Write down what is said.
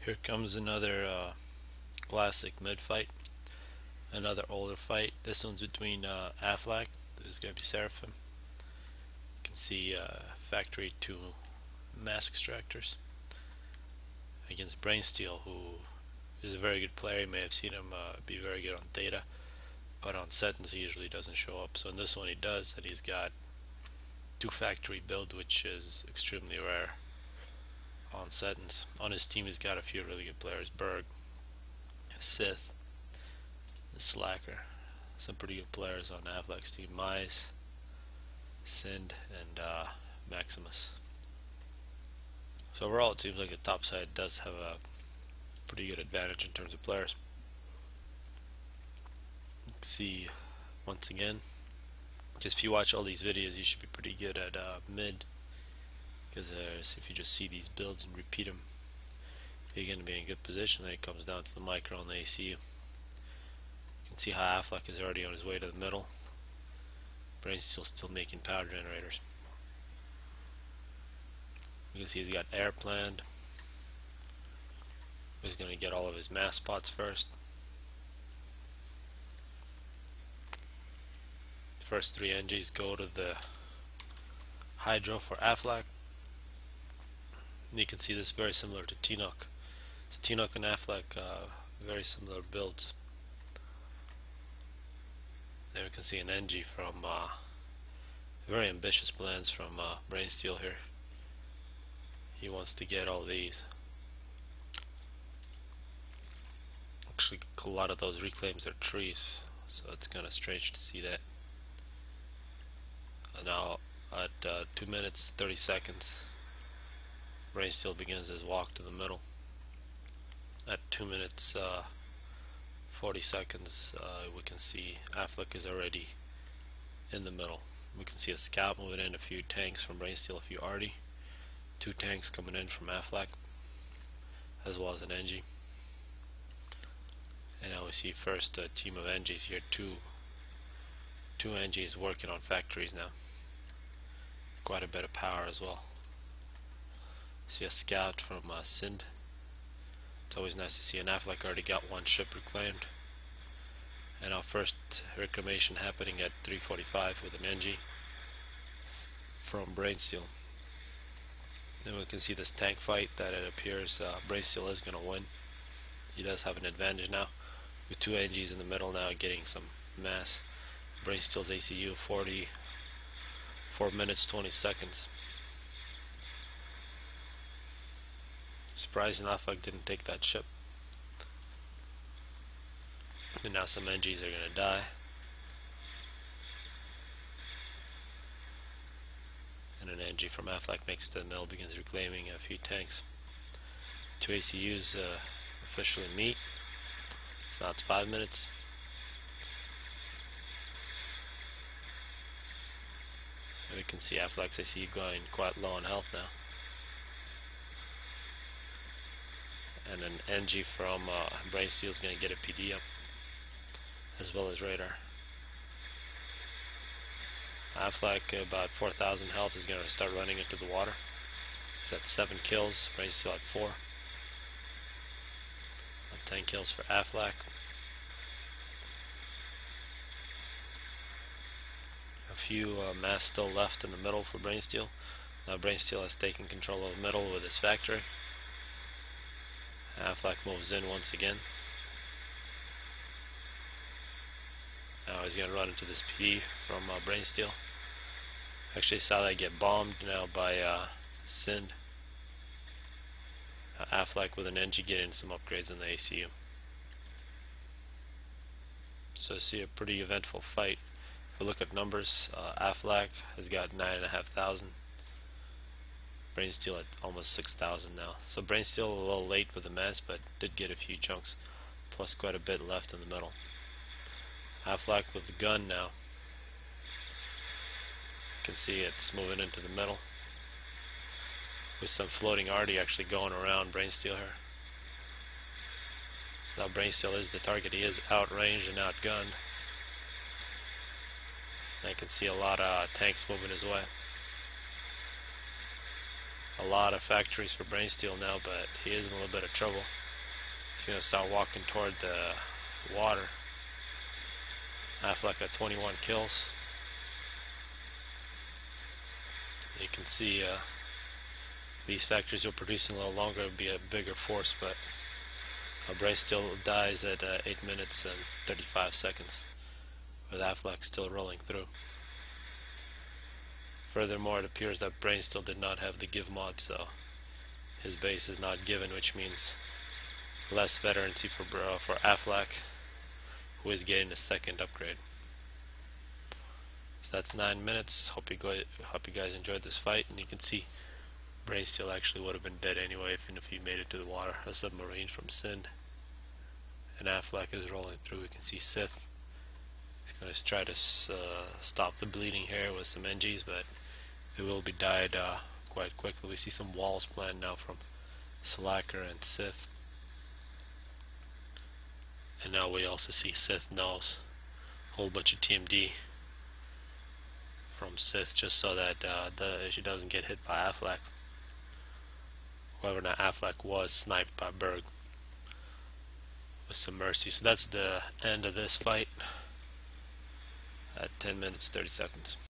Here comes another classic mid fight, another older fight. This one's between Aflac. There's going to be Sera. You can see Factory 2 mask extractors against Brainsteel, who is a very good player. You may have seen him be very good on data, but on Setons he usually doesn't show up. So in this one he does, and he's got 2 factory build, which is extremely rare on Setons. On his team he's got a few really good players: Berg, Sith, Slacker. Some pretty good players on Aflac's team: Mize, Sind, and Maximus. So overall it seems like the top side does have a pretty good advantage in terms of players. You can see once again, just if you watch all these videos you should be pretty good at mid, because if you just see these builds and repeat them, you're going to be in a good position. Then it comes down to the micro and the ACU. You can see how Aflac is already on his way to the middle. Brainsteel still making power generators. You can see he's got air planned. He's going to get all of his mass spots first. The first 3 NGs go to the Hydro for Aflac. And you can see this very similar to Tinoc. So Tinoc and Aflac, very similar builds. Then we can see an NG from very ambitious plans from Brainsteel here. He wants to get all these. Actually, a lot of those reclaims are trees, so it's kind of strange to see that. And now at 2 minutes 30 seconds, Brainsteel begins his walk to the middle. At 2 minutes 40 seconds, we can see Aflac is already in the middle. We can see a scout moving in, a few tanks from Brainsteel, a few arty, 2 tanks coming in from Aflac, as well as an NG. And now we see first a team of NGs here, two NGs working on factories now. Quite a bit of power as well. See a scout from Sind. It's always nice to see an Aflac already got 1 ship reclaimed. And our first reclamation happening at 3:45 with an NG from Brainsteel. Then we can see this tank fight that it appears Brainsteel is going to win. He does have an advantage now, with 2 NGs in the middle now getting some mass. Brainsteel's ACU 4 minutes 20 seconds. Surprising Aflac didn't take that ship. And now some NGs are going to die. And an NG from Aflac makes the mill, begins reclaiming a few tanks. 2 ACUs officially meet. So now it's 5 minutes. And we can see Aflac's ACU going quite low on health now. And an NG from Brainsteel is going to get a PD up, as well as radar. Aflac, about 4,000 health, is going to start running into the water. He's at 7 kills, Brainsteel at 4. 10 kills for Aflac. A few mass still left in the middle for Brainsteel. Now Brainsteel has taken control of the middle with his factory. Aflac moves in once again. Now he's going to run into this PD from Brainsteel. Actually saw that get bombed now by Sind. Aflac with an NG getting some upgrades in the ACU. So see a pretty eventful fight. If we look at numbers, Aflac has got 9,500. Brainsteel at almost 6,000 now. So Brainsteel a little late with the mass, but did get a few chunks, plus quite a bit left in the middle. Aflac with the gun now. You can see it's moving into the middle, with some floating arty actually going around Brainsteel here. Now Brainsteel is the target. He is outranged and outgunned. I can see a lot of tanks moving his way. a lot of factories for brain steal now, but he is in a little bit of trouble. He's going to start walking toward the water. Affleck at 21 kills. You can see these factories will produce in a little longer, it'll be a bigger force, but brain steal dies at 8 minutes and 35 seconds, with Affleck still rolling through. Furthermore, it appears that brain steal did not have the give mod, so his base is not given, which means less veterancy for Affleck, who is getting a second upgrade. So that's 9 minutes. Hope you guys enjoyed this fight, and you can see brain steal actually would have been dead anyway, even if he made it to the water. A submarine from Sind, and Affleck is rolling through. We can see Sith. He's going to try to stop the bleeding here with some NGs, but it will be died quite quickly. We see some walls planned now from Slacker and Sith. And now we also see Sith knows a whole bunch of TMD from Sith, just so that she doesn't get hit by Affleck. However, now Affleck was sniped by Berg with some mercy. So that's the end of this fight at 10 minutes 30 seconds.